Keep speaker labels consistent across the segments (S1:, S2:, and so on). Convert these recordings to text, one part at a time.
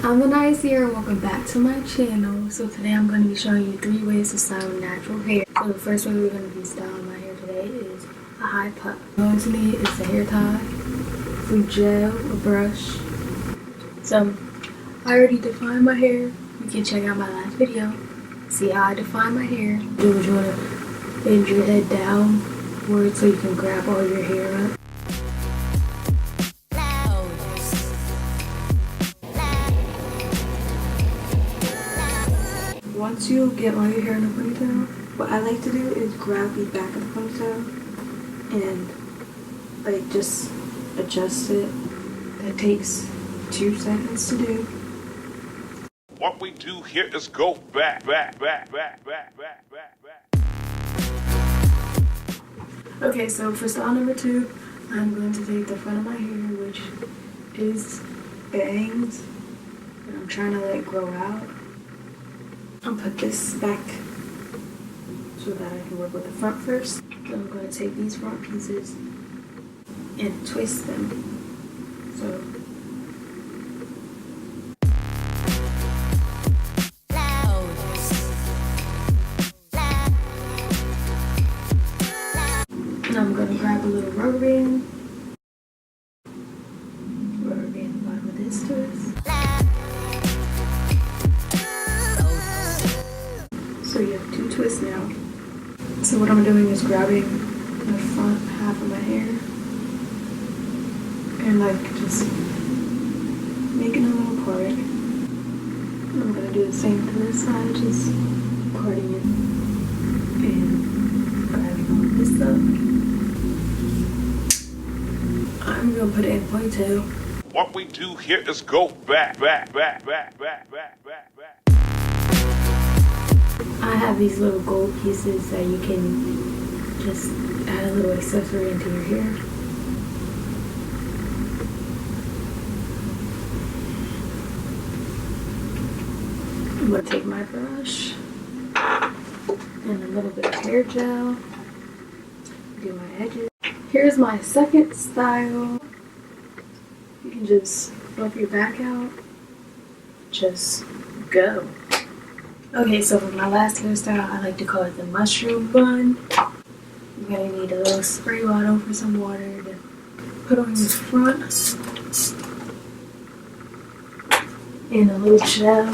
S1: I'm aniya.cierra, welcome back to my channel. So today I'm going to be showing you 3 ways to style natural hair. So the first way we're going to be styling my hair today is a high puff. Going to need is a hair tie, some gel, a brush. So I already defined my hair. You can check out my last video. See how I define my hair. Do is you want to bend your head downward so you can grab all your hair up. Once you get all your hair in a ponytail, what I like to do is grab the back of the ponytail and like just adjust it. That takes 2 seconds to do.
S2: What we do here is go back.
S1: Okay, so for style number 2, I'm going to take the front of my hair, which is bangs, and I'm trying to let grow out. I'll put this back so that I can work with the front first. So I'm going to take these front pieces and twist them. So now I'm going to grab a little rubber band at the bottom of this twist. So you have 2 twists now. So what I'm doing is grabbing the front half of my hair and like just making a little part. I'm gonna do the same to this side, just parting it and grabbing all this up. I'm gonna put it in a ponytail.
S2: What we do here is go back.
S1: I have these little gold pieces that you can just add a little accessory into your hair. I'm going to take my brush and a little bit of hair gel, do my edges. Here's my second style. You can just fluff your back out, just go. Okay, so for my last hairstyle, I like to call it the mushroom bun. You're going to need a little spray bottle for some water to put on your front. And a little gel.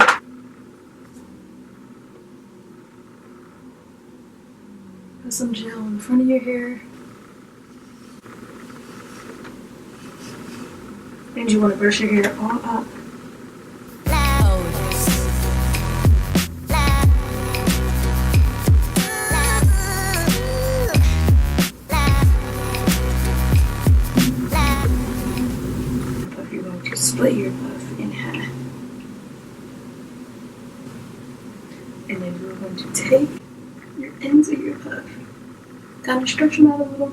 S1: Put some gel in front of your hair. And you want to brush your hair all up. Split your puff in half. And then we're going to take your ends of your puff, kind of stretch them out a little,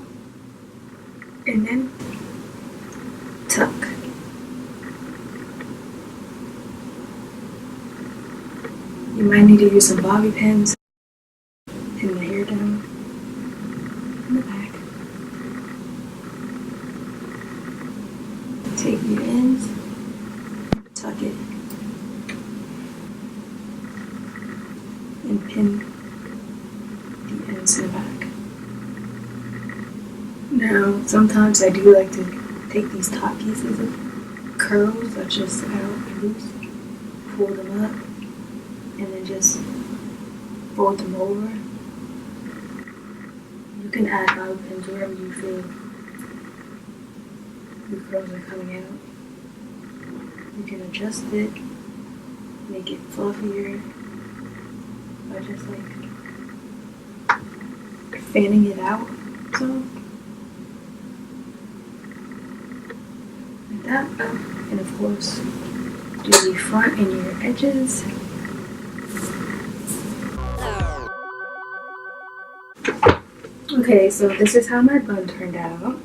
S1: and then tuck. You might need to use some bobby pins and the hair down in the back. Take your ends, tuck it, and pin the ends in the back. Now, sometimes I do like to take these top pieces of curls that just out loose, pull them up, and then just fold them over. You can add bobby pins wherever you feel the curls are coming out. You can adjust it, make it fluffier by just like fanning it out. So like that. And of course, do the front and your edges. Okay, so this is how my bun turned out.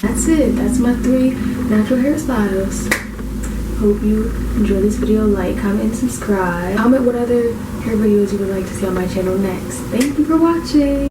S1: That's it. That's my 3 natural hairstyles. Hope you enjoy this video. Like, comment, and subscribe. Comment what other hair videos you would like to see on my channel next. Thank you for watching.